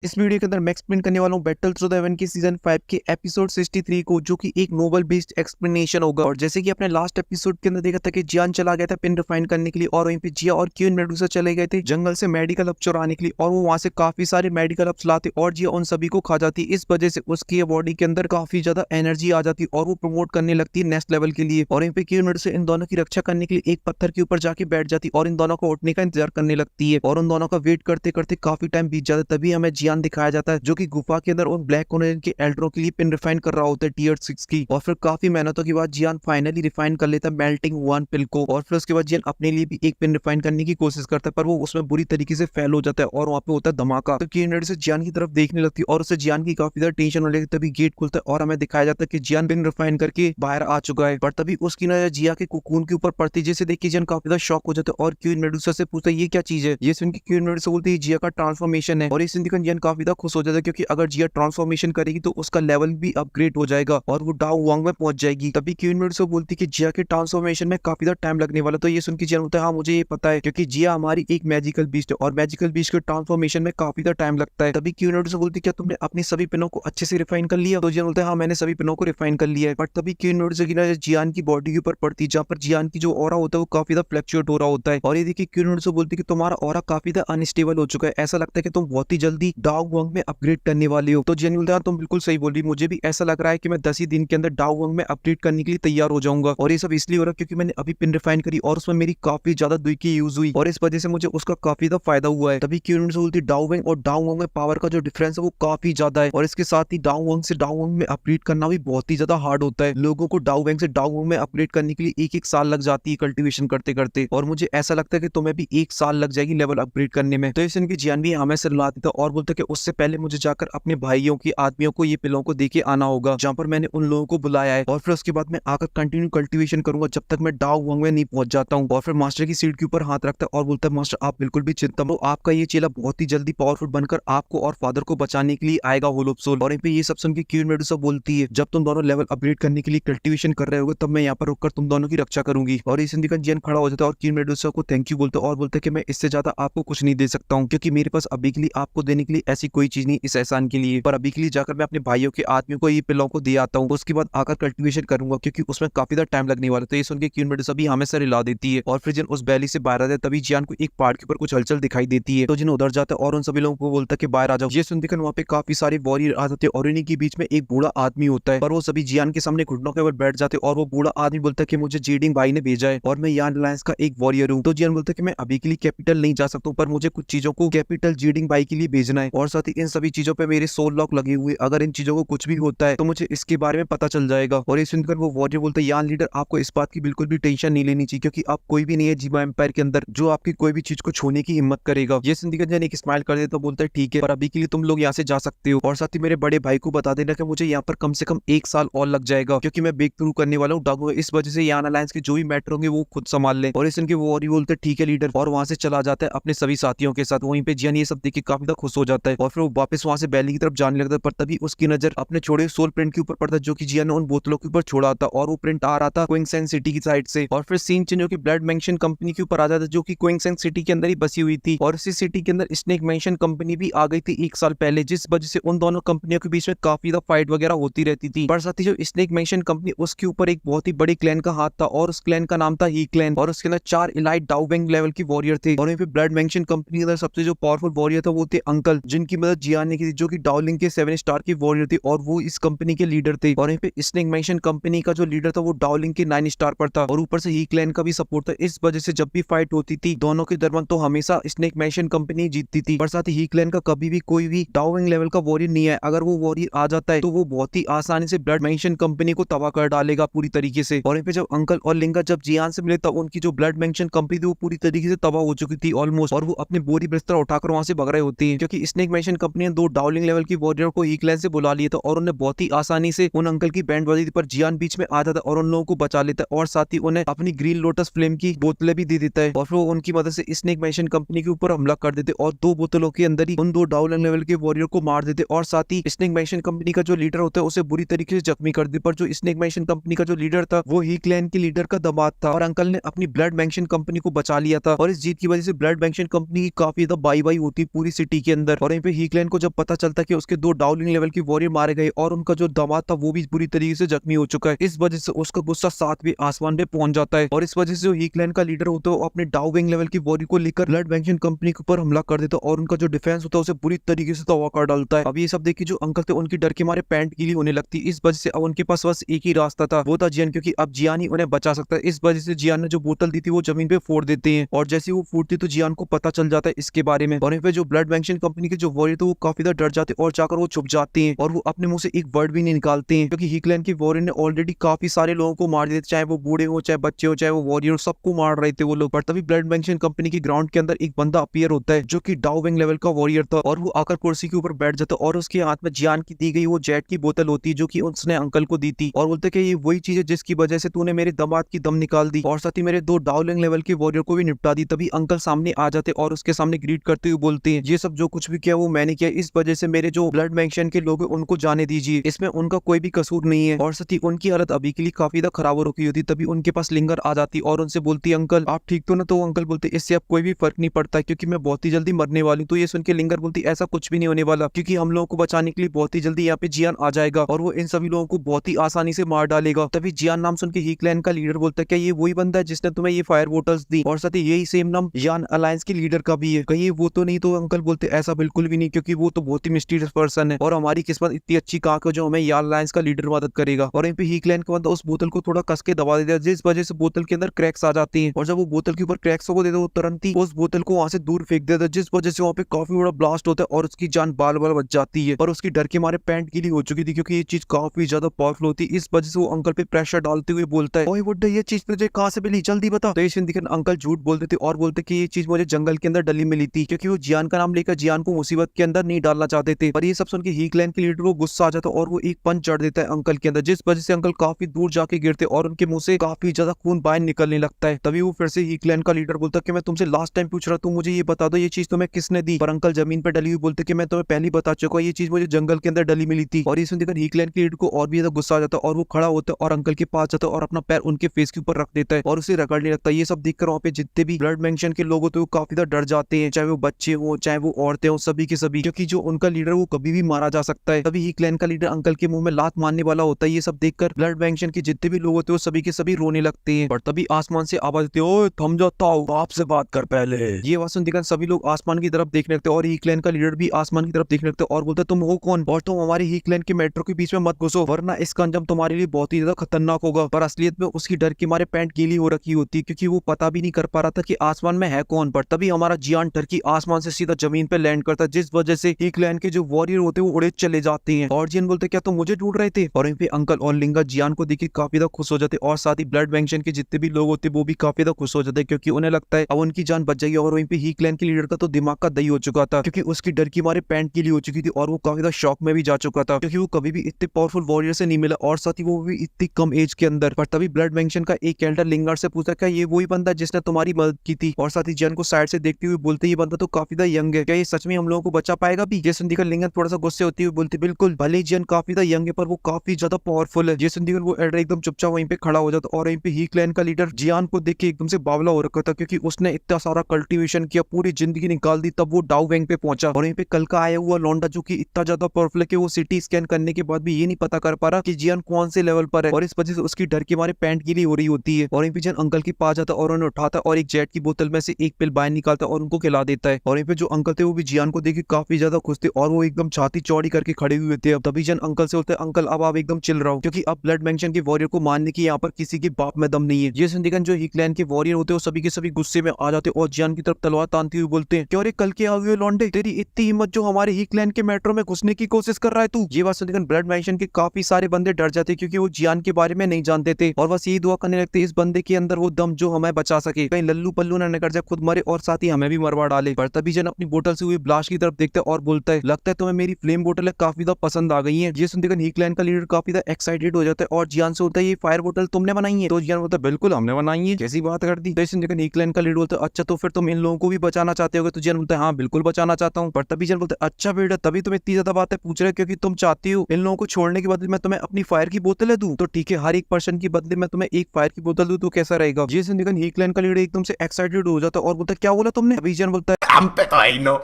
इस वीडियो के अंदर मैं एक्सप्लेन करने वाला हूँ बैटल थ्रू द हेवन के सीजन 5 के एपिसोड 63 को, जो कि एक नोवेल बेस्ड एक्सप्लेनेशन होगा। और जैसे कि अपने लास्ट एपिसोड के अंदर देखा था कि जियान चला गया था पिन रिफाइन करने के लिए, और वहीं पे जिया और क्यून मेडुसा चले गए थे जंगल से मेडिकल हब चुराने के लिए, और वो वहां से काफी सारे मेडिकल हब्स लाते और जिया उन सभी को खा जाती। इस वजह से उसकी बॉडी के अंदर काफी ज्यादा एनर्जी आ जाती और वो प्रमोट करने लगती है नेक्स्ट लेवल के लिए। और वहीं पे क्यून मेडुसा इन दोनों की रक्षा करने के लिए एक पत्थर के ऊपर जाके बैठ जाती और इन दोनों को उठने का इंतजार करने लगती है। और उन दोनों का वेट करते करते काफी टाइम बीत जाता है। तभी हमें जियान दिखाया जाता है जो कि गुफा के अंदर उन ब्लैक कोनेन के एल्ड्रो के लिए पिन रिफाइन कर रहा होता है टीयर 6 की। और फिर काफी मेहनतों के बाद जियान फाइनली रिफाइन कर लेता है मेल्टिंग वन पिल को। और फिर उसके बाद जियान अपने लिए भी एक पिन रिफाइन करने की कोशिश करता है, पर वो उसमें बुरी तरीके से फेल हो जाता है और वहाँ पे होता है धमाका। तो किरण से जियान की तरफ देखने लगती है और उसे जियान की काफी ज्यादा टेंशन होने लगती है। तभी गेट खुलता है और हमें दिखाया जाता है कि जियान पिन रिफाइन करके बाहर आ चुका है। पर तभी उसकी नजर जिया के कुकून के ऊपर पड़ती है, जिसे देख के जियान काफी ज्यादा शॉक हो जाता है और क्वीन मेडुसा से पूछता है ये क्या चीज है। ये सुन के क्वीन मेडुसा बोलती है जिया का ट्रांसफॉर्मेशन है। और इस देखकर जियान काफी ज्यादा खुश हो जाता है, क्योंकि अगर जिया ट्रांसफॉर्मेशन करेगी तो उसका लेवल भी अपग्रेड हो जाएगा और वो डाउ वांग में पहुंच जाएगी। तभी क्वीन मेडुसा बोलती है कि जिया के ट्रांसफॉर्मेशन में काफी ज्यादा टाइम लगने वाला। तो ये सुन के जियान बोलता है हाँ मुझे ये पता है, क्योंकि जिया हमारी एक मैजिकल बीस्ट है और मैजिकल बीस्ट के ट्रांसफॉर्मेशन में काफी ज्यादा टाइम लगता है। तभी क्वीन मेडुसा बोलती है क्या तुमने अपनी सभी पिनों को अच्छे से रिफाइन कर लिया। तो जियान बोलता है हाँ मैंने सभी पिनों को रिफाइन कर लिया है। बट तभी क्वीन मेडुसा की नजर जियान की बॉडी के ऊपर पड़ती है, जहाँ पर जियान की जो ऑरा होता है वो काफी ज्यादा फ्लक्चुएट हो रहा होता है। और ये देखिए क्वीन मेडुसा बोलती है कि तुम्हारा ऑरा काफी ज्यादा अनस्टेबल हो चुका है, ऐसा लगता है कि तुम बहुत ही जल्दी डाउ वांग में अपग्रेड करने वाले हो। तो जियान बोलता है तुम बिल्कुल सही बोल रही, मुझे भी ऐसा लग रहा है कि मैं 10 ही दिन के अंदर डाउ वांग में अपग्रेड करने के लिए तैयार हो जाऊंगा। और ये सब इसलिए हो रहा है क्योंकि मैंने अभी पिन रिफाइन करी और उसमें मेरी काफी ज्यादा दुई की यूज हुई और इस वजह से मुझे उसका काफी ज्यादा फायदा हुआ है। तभी क्वीन मेडुसा बोलती है डाउ वांग और डाउ वांग में पावर का जो डिफरेंस है वो काफी ज्यादा है, और इसके साथ ही डाउ वांग से डाउ वांग में अपग्रेड करना भी बहुत ही ज्यादा हार्ड होता है। लोगों को डाउ वांग से डाउ वांग में अपग्रेड करने के लिए एक एक साल लग जाती है कल्टीवेशन करते करते, और मुझे ऐसा लगता है कि तुम्हें भी एक साल लग जाएगी लेवल अपग्रेड करने में। तो इस इनकी जियान भी हमें से रुला देता और बोलता कि उससे पहले मुझे जाकर अपने भाइयों की आदमियों को ये पिलों को देके आना होगा जहाँ पर मैंने उन लोगों को बुलाया है, और फिर उसके बाद मैं आकर कंटिन्यू कल्टीवेशन करूंगा जब तक मैं डाउ वांग में नहीं पहुंच जाता हूँ। और फिर मास्टर की सीट के ऊपर हाथ रखता है और बोलता है मास्टर आप बिल्कुल भी चिंता मत, आपका ये चेला बहुत ही जल्दी पावरफुल बनकर आपको और फादर को बचाने के लिए आएगा होल ऑफ सोल। और ये सब सुन के क्वीन मेडुसा बोलती है जब तुम दोनों लेवल अपग्रेड करने के लिए कल्टीवेशन कर रहे होगे तब मैं यहाँ पर रुककर तुम दोनों की रक्षा करूंगी। और इस इंदिकन जियान खड़ा हो जाता है और क्वीन मेडुसा को थैंक यू बोलता है और बोलता है कि मैं इससे ज्यादा आपको कुछ नहीं दे सकता हूँ, क्योंकि मेरे पास अभी के लिए आपको देने के लिए ऐसी कोई चीज नहीं इस एहसान के लिए। पर अभी के लिए जाकर मैं अपने भाइयों के आदमियों को ये पिलों को दे आता हूँ, उसके बाद आकर कल्टीवेशन करूंगा क्योंकि उसमें काफी ज्यादा टाइम लगने वाला। तो ये सुन के क्वीन मेडुसा भी हमें से रिला देती है। और फिर जिन उस बैली से बाहर आते हैं तभी जियान को एक पहाड़ के ऊपर कुछ हलचल दिखाई देती है। तो जिन उधर जाता है और उन सभी लोगों को बोलता है कि बाहर आ जाओ। ये सुनकर वहाँ पे काफी सारे वॉरियर आ जाते हैं और इन्हीं के बीच में एक बूढ़ा आदमी होता है, पर वो सभी जियान के सामने घुटनों के ऊपर बैठ जाते हैं और वो बूढ़ा आदमी बोलता है कि मुझे जीडिंग भाई ने भेजा है और मैं यान अलायंस का एक वॉरियर हूँ। तो जियान बोलता है कि मैं अभी के लिए कैपिटल नहीं जा सकता हूँ, पर मुझे कुछ चीजों को कैपिटल जीडिंग भाई के लिए भेजना है, और साथ ही इन सभी चीजों पे मेरे सोल लॉक लगे हुए, अगर इन चीजों को कुछ भी होता है तो मुझे इसके बारे में पता चल जाएगा। और ये सुनकर वो वॉरियर बोलता है यान लीडर आपको इस बात की बिल्कुल भी टेंशन नहीं लेनी चाहिए, क्योंकि आप कोई भी नहीं है जीवा एम्पायर के अंदर जो आपकी कोई भी चीज को छूने की हिम्मत करेगा। ये सुनकर जियान एक स्माइल कर देता, तो बोलता है ठीक है, पर अभी के लिए तुम लोग यहाँ से जा सकते हो, और साथ ही मेरे बड़े भाई को बता देना कि मुझे यहाँ पर कम से कम एक साल और लग जाएगा, क्योंकि मैं ब्रेक थ्रू करने वाला हूँ डागो, इस वजह से यान अलायंस के जो भी मैटर होंगे वो खुद संभाल ले। और इस इनके वो और बोलते ठीक है लीडर, और वहां से चला जाता है अपने सभी साथियों के साथ। वहीं पे जियान ये सब देख के काफी ज्यादा खुश हो जाता है और फिर वो वापस वहां से बैली की तरफ जाने लगता है, पर तभी उसकी नजर अपने छोड़े सोल प्रिंट के ऊपर पड़ता है जो कि जियान ने उन बोतलों के ऊपर छोड़ा था, और वो प्रिंट आ रहा था क्विंगसेन सिटी की साइड से। और फिर सीन चेंज होकर ब्लड मेंशन कंपनी के ऊपर आ जाता है जो कि क्विंगसेन सिटी के अंदर ही बसी हुई थी, और इसी सिटी के अंदर स्नेक मेंशन कंपनी भी आ गई थी एक साल पहले, जिस वजह से उन दोनों कंपनियों के बीच में काफी ज्यादा फाइट वगैरह होती रहती थी। पर साथ ही जो स्नेक मेंशन कंपनी उसके ऊपर एक बहुत ही बड़ी क्लैन का हाथ था, और उस क्लैन का नाम था ही क्लैन, और उसके अंदर 4 इलाइट डाउ वांग लेवल की वॉरियर थे। और वहीं पे ब्लड मेंशन कंपनी के अंदर सबसे जो पावरफुल वॉरियर था वो थे अंकल, जिनकी मदद जियान ने की थी, जो कि डाउलिंग के 7 स्टार की वॉरियर थे और वो इस कंपनी के लीडर थे। और वहीं पे स्नेक मेंशन कंपनी का जो लीडर था वो डाउलिंग के 9 स्टार पर था, और ऊपर से ही क्लैन का भी सपोर्ट था। इस वजह से जब भी फाइट होती थी दोनों के दरमियान तो हमेशा स्नेक मेंशन कंपनी जीतती थी। पर साथ ही क्लैन का कभी भी कोई भी डाउ वांग लेवल का वॉरियर नहीं है, अगर वो वॉरियर आ जाता है तो वो बहुत ही आसानी से ब्लड मेंशन कंपनी को तबाह कर डालेगा पूरी तरीके से। और जब अंकल और लिंगा जब जियान से मिले तब उनकी जो ब्लड मेंशन कंपनी थी वो पूरी तरीके से तबाह हो चुकी थी ऑलमोस्ट, और वो अपने बोरी बिस्तर उठाकर वहां से भग रहे होते हैं, क्योंकि स्नेक मेंशन कंपनी ने 2 डाउलिंग लेवल की वॉरियर को हीक्लैन से बुला लिया था, और उन्हें बहुत ही आसानी से उन अंकल की बैंड बजी थी, पर जियान बीच में आ जाता है और उन लोगों को बचा लेता है, और साथ ही उन्हें अपनी ग्रीन लोटस फ्लेम की बोतलें भी दे देता है, और फिर वो उनकी मदद से स्नेक मेंशन कंपनी के ऊपर हमला कर देते और 2 बोतलों के अंदर ही उन 2 डाउलिंग लेवल के वॉरियर को मार देते, और साथ ही स्नेक मेंशन कंपनी का जो लीडर होता है उसे बुरी तरीके से जख्मी कर दे। पर जो स्नेक मेंशन कंपनी का जो लीडर था वो ही क्लैन के लीडर का दामाद था, और अंकल ने अपनी ब्लड मेंशन कंपनी को बचा लिया था, और इस जीत की वजह से ब्लड मेंशन कंपनी की काफी ज्यादा बाई बाई होती पूरी सिटी के अंदर। और यहीं पे हीक्लैन को जब पता चलता है कि उसके 2 डाउलिंग लेवल की वॉरियर मारे गए और उनका जो दामाद था वो भी बुरी तरीके से जख्मी हो चुका है, इस वजह से उसका गुस्सा 7वें आसमान पे पहुंच जाता है और इस वजह से जो हीक्लैन का लीडर होता है वो अपने डाउविंग लेवल की वॉरियर को लेकर ब्लड बैंकिंग कंपनी के ऊपर हमला कर देता है और उनका जो डिफेंस होता है उसे बुरी तरीके से तबाह कर डालता है। अब ये सब देखिए जो अंकल थे उनकी डर के मारे पैंट गीली होने लगती, इस वजह से अब उनके पास बस एक ही रास्ता था, वो था जियान, क्योंकि अब जियान ही उन्हें बचा सकता है। इस वजह से जियान ने जो बोतल दी थी वो जमीन पे फोड़ देते हैं और जैसे वो फूटती तो जियान को पता चल जाता है इसके बारे में और जो ब्लड बैंकिंग कंपनी के जो वॉरियर थे वो काफी ज्यादा डर जाते और जाकर वो छुप जाते हैं और वो अपने मुंह से एक वर्ड भी नहीं निकालते हैं, क्योंकि हीक्लैन के वॉरियर ने ऑलरेडी काफी सारे लोगों को मार दिए, चाहे वो बूढ़े हो, चाहे बच्चे हो, चाहे वो वॉरियर, सबको मार रहे थे वो लोग। पर तभी ब्लड बैंकिंग कंपनी के ग्राउंड के अंदर एक बंदा अपीयर होता है जो कि डाउविंग लेवल का वॉरियर था और वो आकर कुर्सी के ऊपर बैठ जाता है और उसके हाथ में जियान की दी गई वो जेट की बोतल होती है जो कि उसने अंकल को दी थी और बोलते कि ये वही चीज है जिसकी वजह से तूने मेरे दामाद की दम निकाल दी और साथ ही मेरे 2 डाउलिंग लेवल के वॉरियर को भी निपटा दी। तभी अंकल सामने आ जाते और उसके सामने ग्रीट करते हुए बोलते हैं, ये सब जो कुछ भी किया वो मैंने किया, इस वजह से मेरे जो ब्लड मैंशन के लोग हैं उनको जाने दीजिए, इसमें उनका कोई भी कसूर नहीं है। और साथ ही उनकी हालत अभी के लिए काफी ज्यादा खराब हो रखी होती। तभी उनके पास लिंगर आ जाती और उनसे बोलती, अंकल आप ठीक तो ना? तो अंकल बोलते, इससे अब कोई भी फर्क नहीं पड़ता क्योंकि मैं बहुत ही जल्दी मरने वाली हूँ। तो ये सुन के लिंगर बोलती, ऐसा कुछ भी नहीं होने वाला क्योंकि हम लोगों को बचाने के लिए बहुत ही जल्दी यहाँ पे जियान आ जाएगा और वो इन सभी लोगों को बहुत ही आसानी से मार डालेगा। तभी जियान नाम सुन के हीक्लैन का लीडर बोलता है, क्या ये वही बंदा है जिसने तुम्हें ये फायर बोटल्स दी? और साथ ही यही सेम नाम यान अलायंस के लीडर का भी है, कहीं वो तो नहीं? तो अंकल बोलते, ऐसा बिल्कुल भी नहीं क्योंकि वो तो बहुत ही मिस्टीरियस पर्सन है और हमारी किस्मत इतनी अच्छी कहाँ की जो हमें यान अलायंस का लीडर मदद करेगा। और यहीं पे हीक्लैन का बंदा उस बोतल को थोड़ा कस के दबा देता है जिस वजह से बोतल के अंदर क्रैक्स आ जाती हैं और जब वो बोतल के ऊपर क्रैक्स को देता है वो तुरंत ही उस बोतल को वहां से दूर फेंक देता है जिस वजह से वहाँ पे काफी बड़ा ब्लास्ट होता है और उसकी जान बाल बाल बच जाती है। और उसकी डर के मारे पैंट गीली हो चुकी थी क्योंकि ये चीज काफी ज्यादा पावरफुल होती है, इस वजह से वो अंकल पे प्रेशर डालते हुए बोलता है, ओए बुड्ढे ये चीज तुझे कहाँ से मिली, जल्दी बता। तो ये देखकर अंकल झूठ बोलते थे और बोलते कि ये चीज मुझे जंगल के अंदर डली मिली थी क्योंकि वो जियान का नाम लेकर जियान को मुसीबत के अंदर नहीं डालना चाहते थे। पर ये सब सुन के हीक्लैन के लीडर को गुस्सा आ जाता है और वो एक पंच चढ़ देता है अंकल के अंदर जिस वजह से अंकल काफी दूर जाके गिरते और उनके मुंह से काफी ज्यादा खून बाहर निकलने लगता है। तभी वो फिर से हीक्लैन का लीडर बोलता है कि मैं तुमसे लास्ट टाइम पूछ रहा हूँ, मुझे ये बता दो ये चीज तुम्हें किसने दी? पर अंकल जमीन पर डली हुई बोलते कि मैं तुम्हें पहले बता चुका, ये चीज मुझे जंगल के अंदर डली मिली थी। और ये सुनकर हीक्लैन के लीडर को और भी ज्यादा गुस्सा आ जाता है और वो खड़ा होता है और अंकल के पास जाता है और अपना पैर उनके फेस के ऊपर रख देता है और उसे रगड़ने लगता है। ये सब देखकर वहाँ पे जितने भी ब्लड मेंशन के लोग होते हैं वो काफी ज्यादा डर जाते हैं, चाहे वो बच्चे हो चाहे वो औरतें हो, सभी के सभी, क्योंकि जो उनका लीडर वो कभी भी मारा जा सकता है। तभी हीक्लैन का लीडर अंकल के मुंह में लात मारने वाला होता है। ये सब देखकर ब्लड मेंशन के जितने भी लोग होते हैं वो सभी के सभी रोने लगते हैं। पर तभी आसमान से आवाज आती है, ओए थम जाता हूँ, बाप से बात कर पहले। ये आवाज सुनकर सभी लोग आसमान की तरफ देखने लगते हैं और हीक्लैन का लीडर भी आसमान की तरफ देखने लगते हैं और बोलते तुम हो कौन और तुम हमारे हीक्लैन के मेट्रो के बीच में मत घुसो वरना इसका अंजाम तुम्हारे लिए बहुत ही ज्यादा खतरनाक होगा। पर असलियत में उसकी डर के मारे पैंट गीली हो रखी होती क्योंकि वो पता भी नहीं कर पा रहा था कि आसमान में है कौन। पर तभी हमारा जियान टर्की आसमान से सीधा जमीन पे लैंड करता है जिस वजह से हीक्लैन के जो वॉरियर होते हैं वो उड़े चले जाते हैं और जियान बोलते क्या तुम मुझे ढूंढ रहे थे? और पे अंकल और लिंगा जियान को देख के काफी ज्यादा खुश हो जाते और साथ ही ब्लड मेंशन के जितने भी लोग होते वो भी काफी ज्यादा खुश हो जाते क्योंकि उन्हें लगता है अब उनकी जान बच जाएगी। और वहीं पे हीक्लैन के लीडर का तो दिमाग का दही हो चुका था क्योंकि उसकी डर की मारे पैंट गीली हो चुकी थी और वो काफी ज्यादा शॉक में भी जा चुका था क्योंकि वो कभी भी इतने पावरफुल वॉरियर से नहीं मिला और साथ ही वो भी इतनी कम एज के अंदर। पर तभी ब्लड मेंशन का एक एल्डर लिंगार से पूछा क्या ये वही बंदा जिसने तुम्हारी मदद की थी? और साथ ही जियान को साइड से देखते हुए बोलते ये बंदा तो काफी ज्यादा यंग है, क्या ये सच में हम लोगों को बचा पाएगा भी? ये सुनकर लिंगर थोड़ा सा गुस्से होती हुई बोलती बिल्कुल, भले जियान काफी ज्यादा यंग है पर वो काफी ज्यादा पावरफुल है। ये सुनकर वो एल्डर एकदम चुपचाप वहीं पे खड़ा हो जाता और वहीं पे हीक्लैन का लीडर जियान को देख के एकदम से बावला हो रखा था क्योंकि उसने इतना सारा कल्टीवेशन किया, पूरी जिंदगी निकाल दी, तब वो डाउ वैंग पे पहुंचा। और वहीं पे कल का आया हुआ लौंडा जो कि इतना ज्यादा पावरफुल है कि वो सिटी स्कैन करने के बाद भी ये नहीं पता कर पा रहा कि जियान कौन से लेवल पर है और इस वजह से उसकी डर के मारे पैंट गीली हो रही होती है। और वहीं पे जियान अंकल के पास जाता और उन्हें उठाता और एक जेट की बोतल में से एक पिल बाहर निकालता और उनको खिला देता है। और वहीं पे जो अंकल थे वो भी जियान को देख काफी ज्यादा खुश थे और वो एकदम छाती चौड़ी करके खड़े हुए थे। अब तभी जियान अंकल से बोलते हैं अंकल अब आप एकदम चिल रहो क्योंकि अब ब्लड मेंशन के वॉरियर को मारने की यहाँ पर किसी के बाप में दम नहीं है। ये सुनकर जो हीक्लैन के वॉरियर होते हैं वो सभी के सभी गुस्से में आ जाते और जियान की तरफ तलवार तानते हुए बोलते हैं क्या रे कल के आ हुए लौंडे, तेरी इतनी हिम्मत जो हमारे हीक्लैन के मेट्रो में घुसने की कोशिश कर रहा है तू? ये बात सुनकर ब्लड मेंशन के काफी सारे बंदे डर जाते क्योंकि वो जियान के बारे में नहीं जानते थे और बस यही दुआ करने लगते इस बंदे के अंदर वो दम जो हमें बचा सके, कहीं लल्लू पल्लू ना निकल जाए, खुद मरे और साथ ही हमें भी मरवा डाले। पर तभी जन अपनी बोतल से हुई ब्लास्ट की तरफ देखते और बोलता है लगता है तुम्हें मेरी फ्लेम बोतल काफी ज्यादा पसंद आ गई है। ये सुनकर हीक्लैन का लीडर काफी ज्यादा एक्साइटेड हो जाता है और जियान से होता है ये फायर बोतल तुमने बनाई है? तो जियान बोलता है बिल्कुल हमने बनाई है, कैसी बात कर दी? तो हीक्लैन का लीडर बोलता है अच्छा तो फिर तुम इन लोगों को भी बचाना चाहते हो? तो जियान बोलता है हाँ बिल्कुल बचाना चाहता हूँ। पर तभी जियान बोलता है अच्छा बेटा तभी तुम इतनी ज्यादा बातें पूछ रहे क्योंकि तुम चाहती हो इन लोगों को छोड़ने के बदले मैं तुम्हें अपनी फायर की बोतलें दूं? तो ठीक है हर एक पर्सन की बदले मैं तुम्हें एक फायर की बोतल दूं तो कैसा रहेगा? ये सुनकर हीक्लैन का लीडर एकदम से एक्साइटेड हो जाता और बोलता क्या बोला तुमने? अभी जियान बोलता है हम पे तो आई नो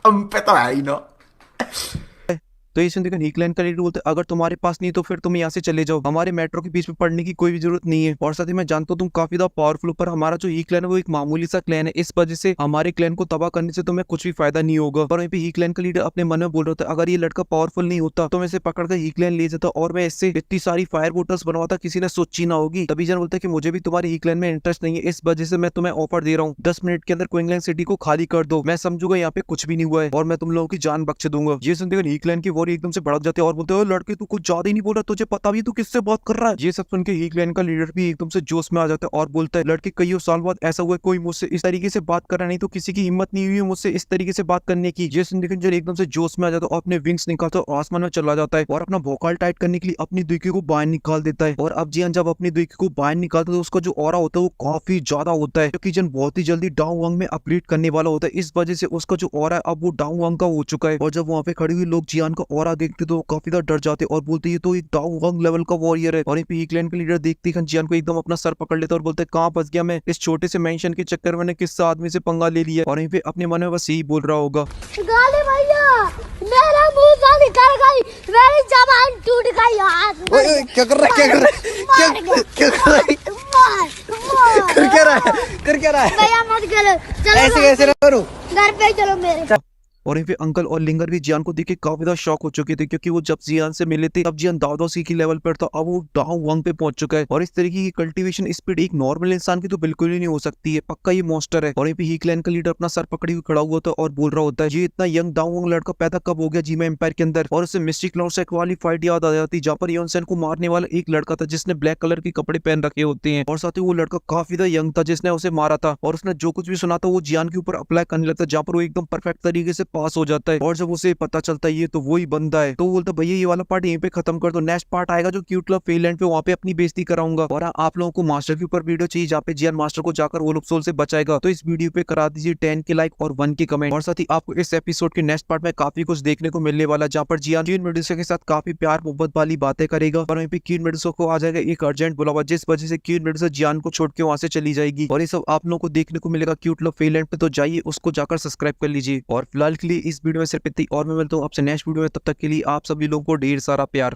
हम पे तो है ही ना। तो ये सुनकर हीकलैंड का लीडर बोलते हैं, अगर तुम्हारे पास नहीं तो फिर तुम यहाँ से चले जाओ, हमारे मेट्रो के बीच में पड़ने की कोई भी जरूरत नहीं है। और साथ ही मैं जानता हूँ तुम काफी ज्यादा पावरफुल, पर हमारा जो हीकलैंड है वो एक मामूली सा क्लैन है, इस वजह से हमारे क्लैन को तबाह करने से तुम्हें कुछ भी फायदा नहीं होगा। पर वहीं पे हीकलैंड का लीडर अपने मन में बोल रहा था, अगर ये लड़का पावरफुल नहीं होता तो मैं इसे पकड़कर हीकलैंड ले जाता और मैं इससे इतनी सारी फायर बोटल्स बनवाता, किसी ने सोची ना होगी। तभी जन बोलता है कि मुझे भी तुम्हारे हीकलैंड में इंटरेस्ट नहीं है, इस वजह से मैं तुम्हें ऑफर दे रहा हूँ, 10 मिनट के अंदर क्विंगलैंड सिटी को खाली कर दो, मैं समझूंगा यहाँ पे कुछ भी नहीं हुआ है और मैं तुम लोगों की जान बख्श दूंगा। ये सुनते हीकलैंड की वॉर एकदम से भड़क जाते हैं और बोलते हैं, लड़के तू कुछ ज्यादा ही नहीं बोल रहा, तुझे पता भी तू किससे बात कर रहा है। ये सब सुन के हीकलैंड का लीडर भी एकदम से जोश में आ जाता है और बोलता है, लड़के कईयों साल बाद ऐसा हुआ कोई मुझसे इस तरीके से बात कर रहा, नहीं तो किसी की हिम्मत नहीं हुई मुझसे इस तरीके से बात करने की। ये सुन के एकदम से जोश में आ जाता है और अपने विंग्स निकालता है, आसमान में चला जाता है और अपना भोकाल टाइट करने के लिए अपनी दुईकी को बाहर निकाल देता है। और अब जियान जब अपनी दुईकी को बाहर निकालता है तो उसका जो ऑरा होता है वो काफी ज्यादा होता है, क्योंकि जन बहुत ही जल्दी डाउ वांग में अपग्रेड करने वाला होता है, इस वजह से उसका जो ऑरा है अब वो डाउ वांग का हो चुका है। और जब वहाँ पे खड़े हुए लोग जियान का ऑरा देखते तो काफी ज्यादा डर जाते और बोलते ये तो एक डाउ वांग लेवल का वॉरियर है। और यहाँ पे हीकलैंड के लीडर देखते ही जियान को एकदम अपना सर पकड़ लेता और बोलते कहाँ फंस गया मैं, इस छोटे से मेंशन के चक्कर में किस आदमी से पंगा ले लिया। और यहीं पे अपने मन में बस यही बोल रहा होगा, गाली भैया मेरा मुंह से निकल गई, मेरी जबान टूट गई यार। ओए क्या कर रहा है, क्या कर रहा है, क्या कर रहा है, मार कर क्या रहा है, कर क्या रहा है, भैया मत करो, चलो ऐसे कैसे ना करूं। घर पे चलो मेरे। और यहाँ पे अंकल और लिंगर भी जियान को देख के काफी ज्यादा शॉक हो चुके थे, क्योंकि वो जब जियान से मिले थे तब जियान दादा सी की लेवल पर था, अब वो डाउ वांग पे पहुंच चुका है। और इस तरीके की कल्टीवेशन स्पीड एक नॉर्मल इंसान की तो बिल्कुल ही नहीं हो सकती है, पक्का ये मॉन्स्टर है। और यहाँ पे हीकलैंड का लीडर अपना सर पकड़ी हुई खड़ा हुआ था और बोल रहा होता है, ये इतना यंग डाउ वांग लड़का पैदा कब हो गया जीमा एम्पायर के अंदर। और उसे मिस्टिक लॉन्सेक वाली फाइट याद आ जाती, जहाँ पर योनसेन को मारने वाला एक लड़का था जिसने ब्लैक कलर के कपड़े पहन रखे होते हैं, और साथ ही वो लड़का काफी ज्यादा यंग था जिसने उसे मारा था, और उसने जो कुछ भी सुना था वो जियान के ऊपर अप्लाई करने लगता है, जहाँ पर वो एकदम परफेक्ट तरीके से पास हो जाता है। और जब उसे पता चलता है ये तो वही बंदा है, तो वो बोलता भैया ये वाला पार्ट यहीं पे खत्म कर दो, नेक्स्ट पार्ट आएगा जो क्यूट क्लब फेलैंड पे, वहाँ पे अपनी बेइज्जती कराऊंगा। और आप लोगों को मास्टर के ऊपर वीडियो चाहिए जहाँ पे जियान मास्टर को जाकर वो लोग सोल से बचाएगा, तो इस वीडियो पे करा दीजिए 10 के लाइक और 1 के कमेंट। और साथ ही आपको इस एपिसोड के नेक्स्ट पार्ट में काफी कुछ देखने को मिलने वाला, जहाँ पर जियान क्वीन मेडुसा के साथ काफी प्यार मोहब्बत वाली बातें करेगा, और वहीं पे क्वीन मेडुसा को आ जाएगा एक अर्जेंट बुलावा, जिस वजह से क्वीन मेडुसा जियान को छोड़ के वहां से चली जाएगी। और ये सब आप लोगों को देखने को मिलेगा क्यूट लव फेलैंड पे, तो जाइए उसको जाकर सब्सक्राइब कर लीजिए। और फिलहाल के लिए इस वीडियो में सिर्फ इतना ही, और मैं मिलता हूँ आपसे नेक्स्ट वीडियो में, तब तक के लिए आप सभी लोगों को ढेर सारा प्यार।